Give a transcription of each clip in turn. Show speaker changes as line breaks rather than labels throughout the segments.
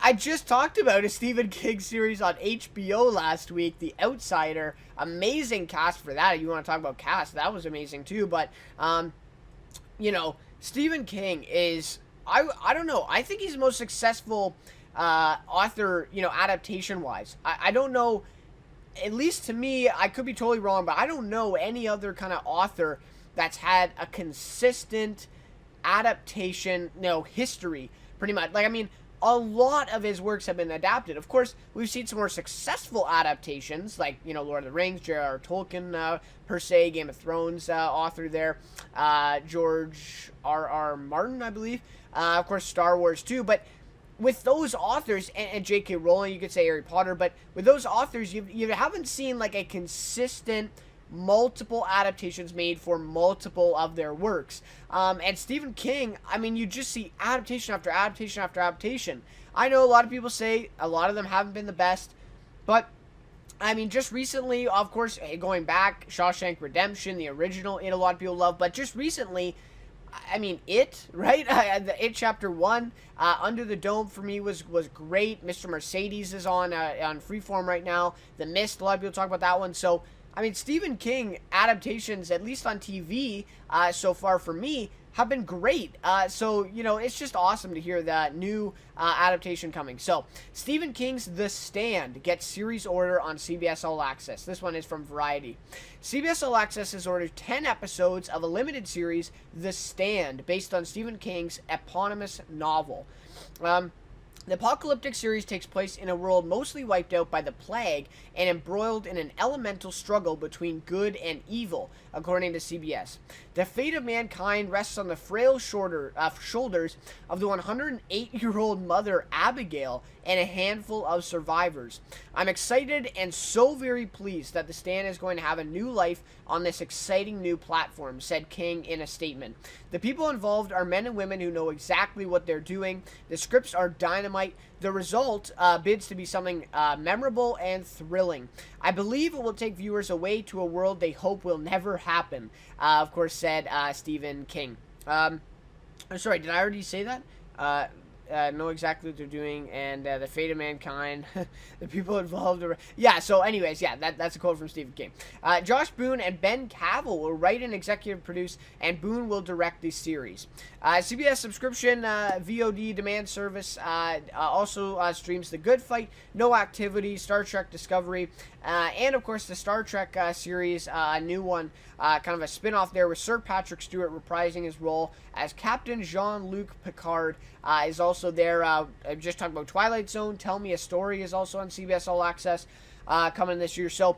I just talked about a Stephen King series on HBO last week, The Outsider. Amazing cast for that. If you want to talk about cast, that was amazing too. But, you know, Stephen King is, I don't know, I think he's the most successful author, you know, adaptation-wise. I don't know, at least to me, I could be totally wrong, but I don't know any other kind of author that's had a consistent adaptation, history, pretty much. Like, I mean, a lot of his works have been adapted. Of course, we've seen some more successful adaptations, like, Lord of the Rings, J.R.R. Tolkien, per se, Game of Thrones author there, George R.R. Martin, I believe. Of course, Star Wars, too. But with those authors, and J.K. Rowling, you could say Harry Potter, but with those authors, you haven't seen, like, a consistent multiple adaptations made for multiple of their works. And Stephen King, I mean, you just see adaptation after adaptation after adaptation. I know a lot of people say a lot of them haven't been the best, but I mean, just recently, of course, going back, Shawshank Redemption, the original, a lot of people love, but just recently, I mean, right? The It Chapter 1, Under the Dome for me was great. Mr. Mercedes is on Freeform right now. The Mist, a lot of people talk about that one. So, I mean, Stephen King adaptations, at least on TV, so far for me, have been great. So, it's just awesome to hear that new adaptation coming. So, Stephen King's The Stand gets series order on CBS All Access. This one is from Variety. CBS All Access has ordered 10 episodes of a limited series, The Stand, based on Stephen King's eponymous novel. The apocalyptic series takes place in a world mostly wiped out by the plague and embroiled in an elemental struggle between good and evil, according to CBS. The fate of mankind rests on the frail shoulders of the 108-year-old mother Abigail and a handful of survivors. I'm excited and so very pleased that The Stand is going to have a new life on this exciting new platform, said King in a statement. The people involved are men and women who know exactly what they're doing. The scripts are dynamite. The result bids to be something memorable and thrilling. I believe it will take viewers away to a world they hope will never happen, of course, said Stephen King. I'm sorry, did I already say that? Know exactly what they're doing, and the fate of mankind, the people involved. So anyways, that's a quote from Stephen King. Josh Boone and Ben Cavill will write and executive produce, and Boone will direct the series. CBS subscription VOD demand service also streams The Good Fight, No Activity, Star Trek Discovery, and of course the Star Trek series, a new one, kind of a spin-off there with Sir Patrick Stewart reprising his role as Captain Jean-Luc Picard. Is also there. I just talked about Twilight Zone. Tell Me a Story is also on CBS All Access coming this year. So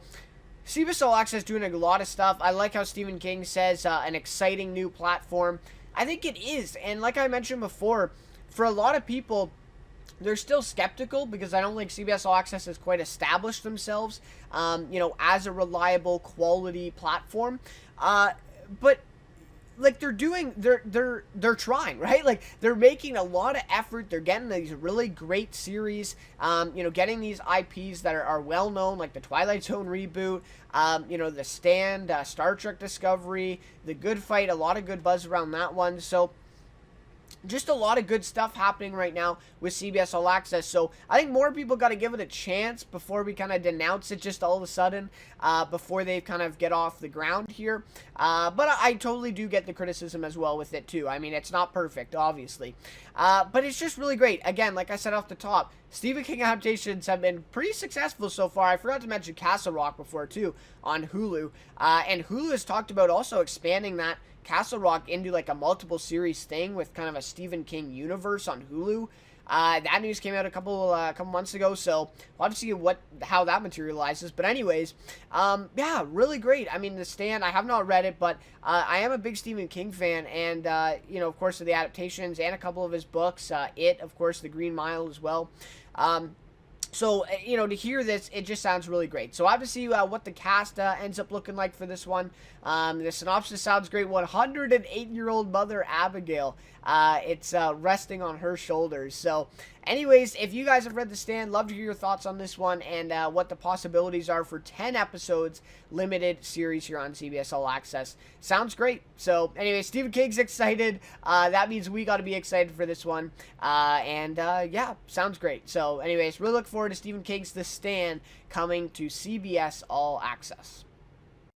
CBS All Access doing a lot of stuff. I like how Stephen King says an exciting new platform. I think it is. And like I mentioned before, for a lot of people, they're still skeptical because I don't think CBS All Access has quite established themselves, as a reliable quality platform. But like they're trying, right? Like they're making a lot of effort. They're getting these really great series, getting these IPs that are well known, like the Twilight Zone reboot, The Stand, Star Trek Discovery, The Good Fight, a lot of good buzz around that one. So just a lot of good stuff happening right now with CBS All Access. So I think more people got to give it a chance before we kind of denounce it just all of a sudden, before they kind of get off the ground here. But I totally do get the criticism as well with it too. I mean, it's not perfect, obviously. But it's just really great. Again, like I said off the top, Stephen King adaptations have been pretty successful so far. I forgot to mention Castle Rock before too on Hulu. And Hulu has talked about also expanding that Castle Rock into like a multiple series thing with kind of a Stephen King universe on Hulu. That news came out a couple months ago, so we'll have to see how that materializes. But anyways, really great. I mean, The Stand, I have not read it, but I am a big Stephen King fan, and of course, of the adaptations and a couple of his books. It, of course, The Green Mile as well. So, to hear this, it just sounds really great. So, I have to see what the cast ends up looking like for this one. The synopsis sounds great. 108-year-old mother Abigail. It's resting on her shoulders. So, Anyways, if you guys have read The Stand, love to hear your thoughts on this one and what the possibilities are for 10 episodes limited series here on CBS All Access. Sounds great. So, anyway, Stephen King's excited. That means we got to be excited for this one. Yeah, sounds great. So, anyways, really look forward to Stephen King's The Stand coming to CBS All Access.